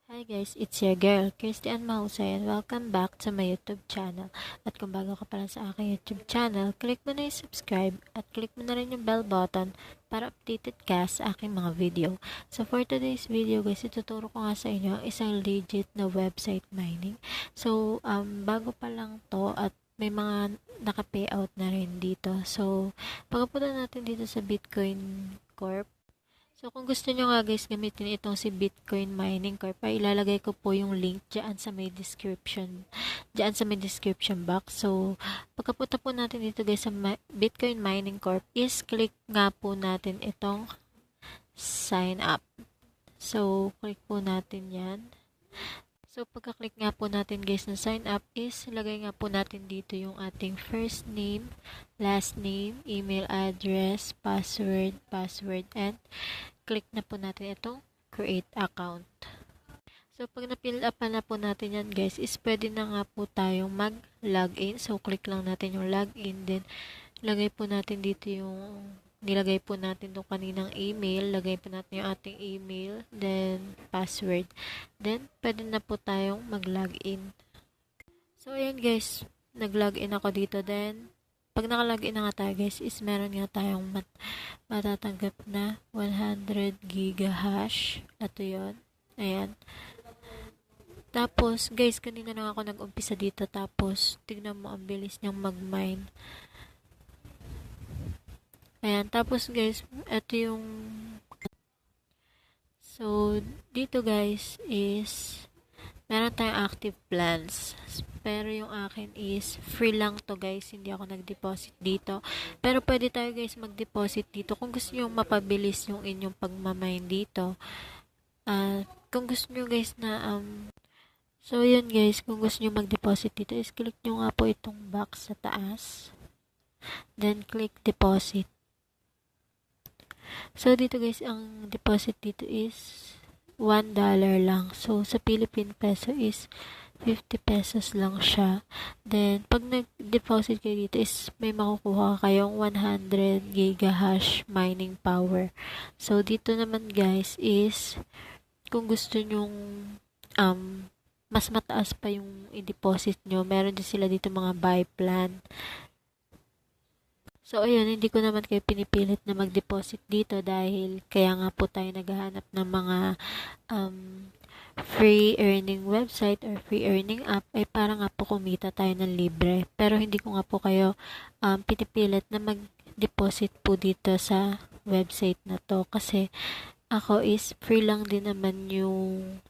Hi guys, it's your girl, Christian Mahusay, and welcome back to my YouTube channel. At kung bago ka pala sa aking YouTube channel, click mo na yung subscribe at click mo na rin yung bell button para updated ka sa aking mga video. So for today's video guys, ituturo ko nga sa inyo isang legit na website mining. So bago pa lang to at may mga naka-payout na rin dito. So pagkapunta natin dito sa Bitcoin Corp. So, kung gusto nyo nga guys gamitin itong si Bitcoin Mining Corp, ay ilalagay ko po yung link dyan sa may description box. So, pagkapunta po natin dito guys sa Bitcoin Mining Corp is click nga po natin itong sign up. So, click po natin yan. So, pagka-click nga po natin guys na sign up is lagay nga po natin dito yung ating first name, last name, email address, password, and click na po natin itong create account. So, pag na-fill up na po natin yan guys, is pwede na nga po tayong mag-login. So, click lang natin yung login, then lagay po natin dito yung nilagay po natin itong kaninang email, lagay po natin yung ating email, then password. Then, pwede na po tayong mag-login. So, ayan guys, nag-login ako dito. Then, pag naka-login na nga tayo guys, is meron nga tayong matatanggap na 100 giga hash. Ito yun. Ayan. Tapos, guys, kanina lang ako nag-umpisa dito. Tapos, tignan mo, ang bilis niyang mag-mine. Ayan. Tapos, guys, ito yung so, dito guys is meron tayong active plans. Pero yung akin is free lang to guys. Hindi ako nag-deposit dito. Pero pwede tayo guys mag-deposit dito. Kung gusto nyo mapabilis yung inyong pagmamine dito. Kung gusto nyo guys na so yun guys. Kung gusto nyo mag-deposit dito is click nyo nga po itong box sa taas. Then click deposit. So dito guys ang deposit dito is $1 lang. So, sa Philippine peso is 50 pesos lang siya. Then, pag nag-deposit kayo dito is may makukuha kayong 100 giga hash mining power. So, dito naman guys is kung gusto nyong mas mataas pa yung i-deposit nyo, meron din sila dito mga buy plan. So, ayun, hindi ko naman kayo pinipilit na mag-deposit dito dahil kaya nga po tayo naghahanap ng mga free earning website or free earning app ay para nga po kumita tayo ng libre. Pero hindi ko nga po kayo pinipilit na mag-deposit po dito sa website na to kasi ako is free lang din naman yung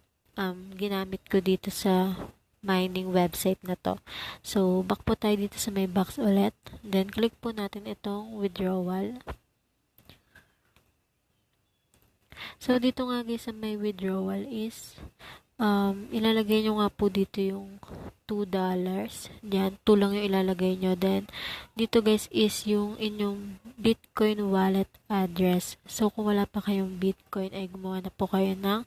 ginamit ko dito sa mining website na to. So, back po tayo dito sa may box ulit. Then, click po natin itong withdrawal. So, dito nga guys sa may withdrawal is ilalagay nyo nga po dito yung $2. Yan, 2 lang yung ilalagay nyo. Then, dito guys is yung inyong Bitcoin wallet address. So, kung wala pa kayong Bitcoin, ay gumawa na po kayo ng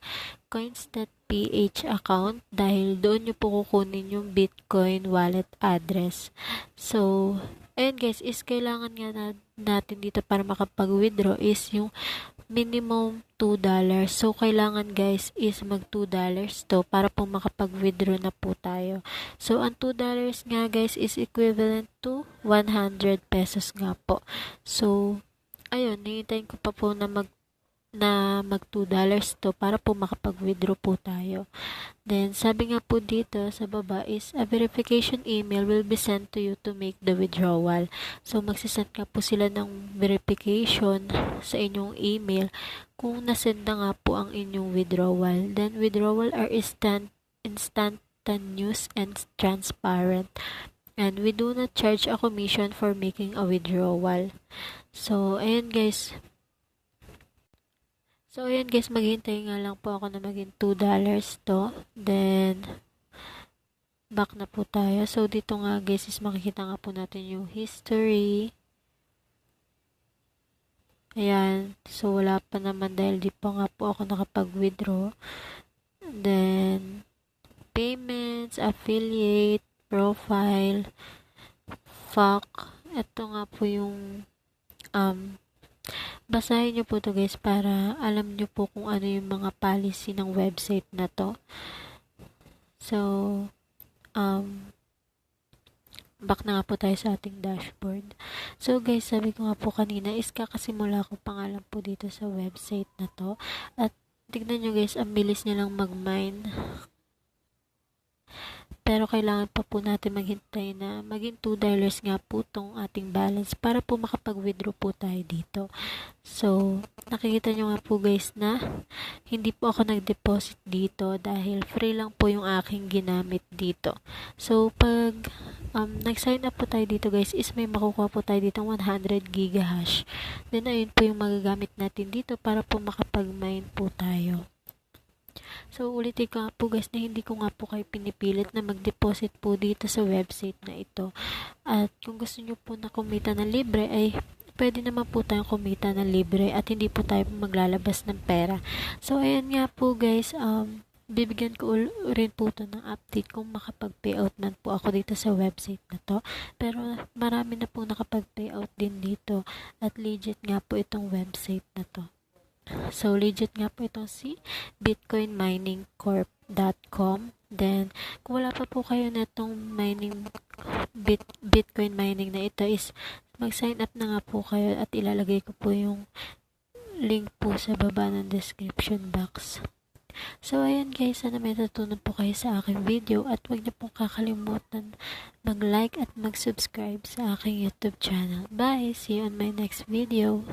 coins.ph account dahil doon nyo po kukunin yung Bitcoin wallet address. So, ayun guys, is kailangan nga natin dito para makapag-withdraw is yung minimum $2. So, kailangan guys is mag $2 to para po makapag-withdraw na po tayo. So, ang $2 nga guys is equivalent to 100 pesos nga po. So, ayun, hihintayin ko pa po na mag $2 to para po makapag-withdraw po tayo. Then, sabi nga po dito sa baba is a verification email will be sent to you to make the withdrawal. So, magsisend nga po sila ng verification sa inyong email kung nasend na nga po ang inyong withdrawal. Then, withdrawal are instantaneous and transparent. And we do not charge a commission for making a withdrawal. So, ayan guys. So, ayan guys, maghintay nga lang po ako na maging $2 to. Then, back na po tayo. So, dito nga guys is makikita nga po natin yung history. Ayan. So, wala pa naman dahil di pa nga po ako nakapag-withdraw. Then, payments, affiliate, profile, FAQ. Ito nga po yung basahin nyo po to guys para alam nyo po kung ano yung mga policy ng website na to. So, back na nga po tayo sa ating dashboard. So guys, sabi ko nga po kanina is kakasimula ko pa nga lang po dito sa website na to. At tignan nyo guys, ang bilis niya lang mag-mine. Pero kailangan pa po natin maghintay na maging $2 nga po tong ating balance para po makapag-withdraw po tayo dito. So, nakikita nyo nga po guys na hindi po ako nag-deposit dito dahil free lang po yung aking ginamit dito. So, pag nag-sign up po tayo dito guys is may makukuha po tayo dito 100 gigahash. Then, ayun po yung magagamit natin dito para po makapag-mine po tayo. So, ulitin ko nga po guys na hindi ko nga po kayo pinipilit na mag-deposit po dito sa website na ito. At kung gusto nyo po na kumita ng libre ay pwede naman po tayong kumita ng libre at hindi po tayo maglalabas ng pera. So, ayan nga po guys, bibigyan ko rin po ito ng update kung makapag-payout man po ako dito sa website na to. Pero marami na po nakapag-payout din dito at legit nga po itong website na to. So, legit nga po itong si bitcoinminingcorp.com. Then, kung wala pa po kayo na itong Bitcoin mining na ito is mag-sign up na nga po kayo at ilalagay ko po yung link po sa baba ng description box. So, ayan guys, sana may natutunan po kayo sa aking video at huwag niyo pong kakalimutan mag-like at mag-subscribe sa aking YouTube channel. Bye! See you on my next video!